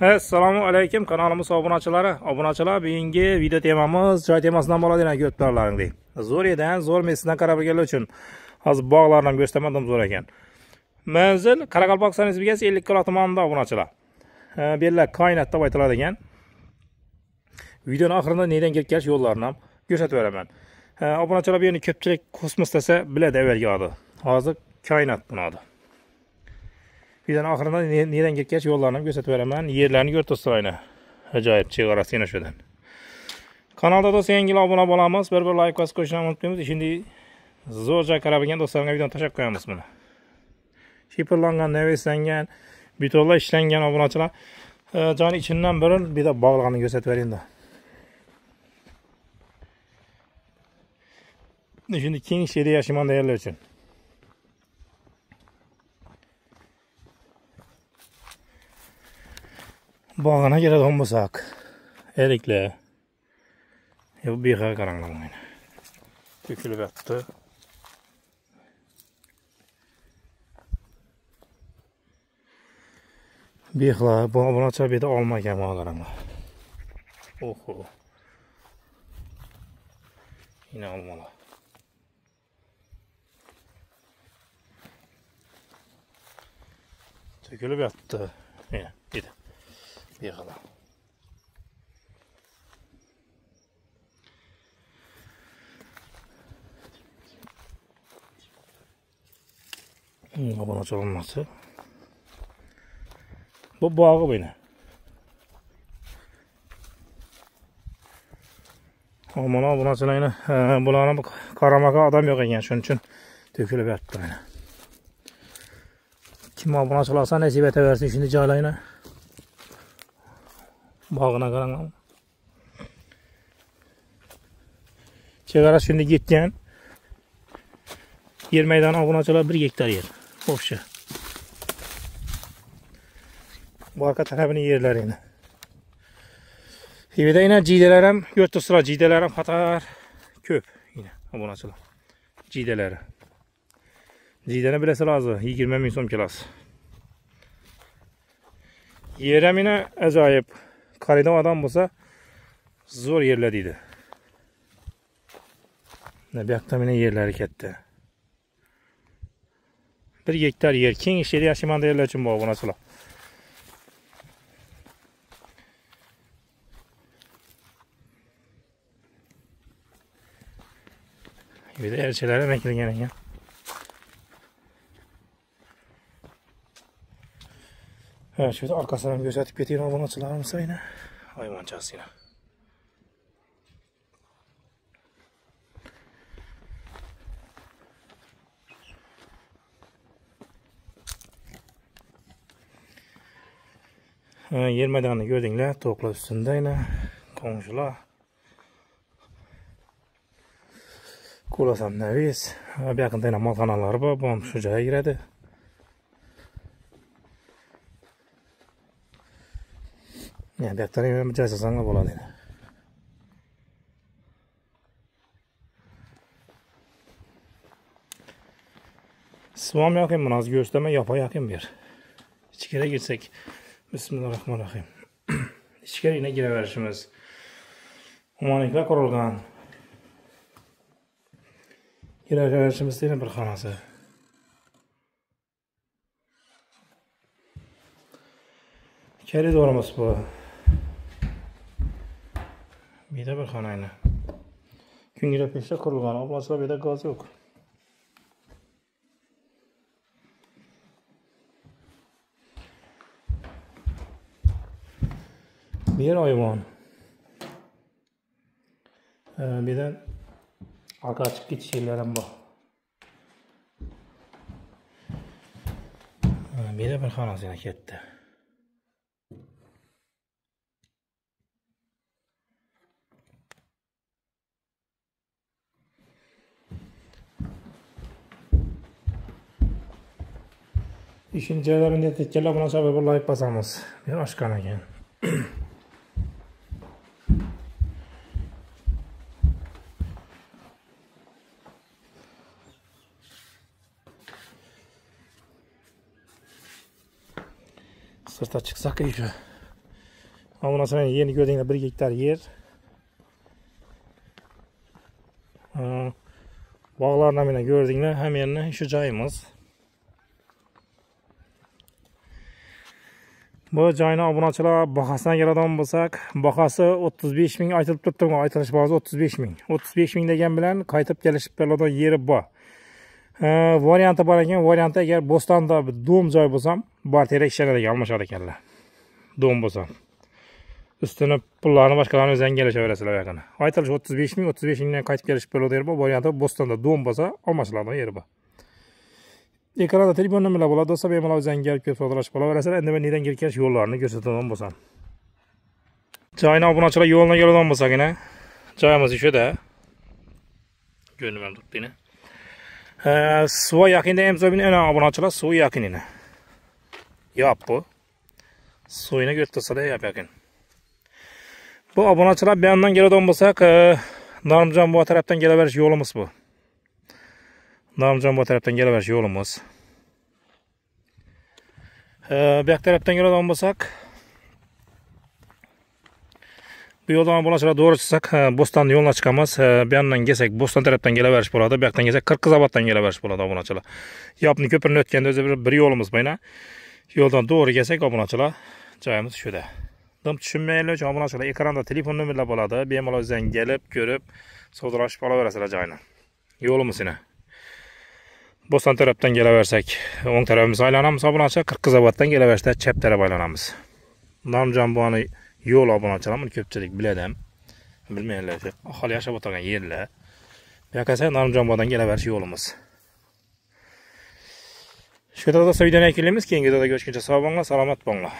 Assalomu alaykum kanalimiz obunachilari. Obunachilar, bugungi video temamiz joy temasidan bo'ladigan ko'plarlaringdek. Zo'ridan zo'r mesidan qarab kelganlar uchun hozir bog'lardan ko'rsatmadim zo'r ekan. Manzil Qoraqalpog'iston Respublikasi 50 tumanida obunachilar. Bu yerlar koinot deb aytiladigan. Videoning oxirida neydan ketgan yo'llarini ham ko'rsatib beraman. Obunachilar bu yerni ko'pchilik kosmos desa biladi avvalgi adi. Hozir koinot bunadi. Videoning oxirida neydan ketgan yo'llarini ham ko'rsatib beraman. Yerlarni ko'rib turibsizlar. Ajoyib chegarasi yana shudan. Kanalda do'stlar yangilar obuna bo'lamiz. Bir like bosib qo'yishni unutmaymiz. Endi zo'r joy qarab kelgan do'stlarga videoni tashlab qo'yamiz buni. Shipirlangan, neveslangan, butonlar ishlangan obunachilar. Joyning ichidan birin bir de bog'larni ko'rsatib berayinda. Şimdi keng şeyde yaşaman değerli için. Bağına geri donmasak. Erikle. Bu bir kadar karanlık. Dökülüp yattı. Bir kadar buna çabuk da olmayan bana karanlık. Oho. Yine olmalı. Dökülüp yattı. Yine gidi. Bir kadar. Abone olması. Bu bağı beni. Ama buna açılayını bulanı karamaka adam yok ekan, şunun için dökülüp yattı beni. Kim abone açılarsa nasip eteversin şimdi caylayını. Bağına karanlık. Çegara şimdi gitken yer meydanı obunachilar 1 gektar yer. Boşça. Bu arka tarafının yerlerini. Evde yine cideler hem götü sıra cideler hem hatar köp yine obunachilar. Cideleri. Cideni bilesi lazım. 20 bin so'm kilosu. Yerim yine acayip. Qaraydan adam bo'lsa zo'r yerlar deydi. Bu yoqda meni yerlari katta. 1 gektar yer keng ishda yashaman yerlar uchun bu obunachilar. Bir de elçiler emekligen ekan. Evet, şöyle arkasından gösterip getireyim obunachilarimiz yine. Hayvancası yine. Yer meydanını gördüğünler topla üstünde yine komşular. Kulasam neviz. Bir yakında yine malkanaları var. Bu şu caya giredi. Yani bir yakında yine bir caysasan da boladı yine. Sıvam yakın bunu az gösterme yapa yakın bir yer. İçkere girsek. Bismillahirrahmanirrahim. İçkere yine gireverişimiz. Umanikler kurulgan. Gireverişimiz yine bir xonasi. Koridorimiz bu. Bir de bir xona yine. Kungire peşte kurulgan. Obunachilar bir de gaz yok. Bir hayvan. Bir de arka açık git şeylerim bu. Bir de bir xonasi yana ketdi. İşin joylarini yetkazganlar buna sabab bir like bosamiz. Bir oshgan ekan. Sırta çıksak iyice. Obunachilar yerni ko'rdinglar, 1 gektar yer. Bog'larni mana ko'rdinglar, hamma shu joyimiz. Bu joyni obunachilar bahasına keladigan bo'lsak, bahasi 35 ming aytilib turibdi, aytilish bahasi 35 ming. 35 ming degan bilan qaytib kelishib beradigan yeri bor. Varianti bor ekan, varianti agar Bo'stonda dom joy bo'lsam, bartera ishlanadigan almashar ekanlar. Dom bo'lsa. Üstüne pullarni boshqalarni o'zdan kelishaverasizlar yaqin. Aytilish 35 ming, 35 mingdan qaytib kelishib beradigan yer bor. Varianti Bo'stonda dom bo'lsa, almashiladigan yeri bor. Ekranda telefon nomerlari bo'ladi. Do'stlar, bemalol o'zdan kelib so'rashib qolaverasizlar. Endi men neden kelgan yo'llarni ko'rsatadigan bo'lsam. Joyni obunachilar yo'lni keladigan bo'lsagina, joyimiz shuda. Ko'rdim turibdini. Suv yaqinda emzobini ana obunachilar suv yaqinini. Yop bu. Suyini götürsədə yaqin. Bu obunachilar bu yandan keladigan bo'lsak, Narimjon bu tarafdan kelaverish yo'limiz bu. Narimjon bu tarafdan kelaverish yo'limiz. Bu yoq tarafdan keladigan bo'lsak, bu yo'ldan obunachilar to'g'ri chiqsak, Bo'ston yo'lga chiqamiz. Bu yandan kelsak, Bo'ston tarafdan kelaverish bo'ladi. Bu yoqdan kelsak, Qirqizoboddan kelaverish bo'ladi obunachilar. Yopni ko'pirni o'tganda o'zi bir yo'limiz bor. Yo'ldan to'g'ri kelsak, obunachilar joyimiz shuda. Dim tushunmaylar uchun obunachilar ekranda telefon nomerlari bo'ladi. Bemalol o'zdan kelib, ko'rib, savdolashib olaverasizlar joyni. Yo'limizini. Bo'ston tarafdan kelaversak, o'ng tarafimiz aylanamiz obunachilar, Qirqizoboddan kelaverishda chap taraf aylanamiz. Narimjon buni yo'l obunachilar, buni ko'pchilik biladi ham. Bilmaylar, aholi yashab o'tirgan yerlar. Bu yoqqa Narimjonbodan kelaverish yo'limiz. Shu yerda videoni yakunlaymiz. Keyingi videoda ko'rishguncha sog' bo'linglar, salomat bo'linglar.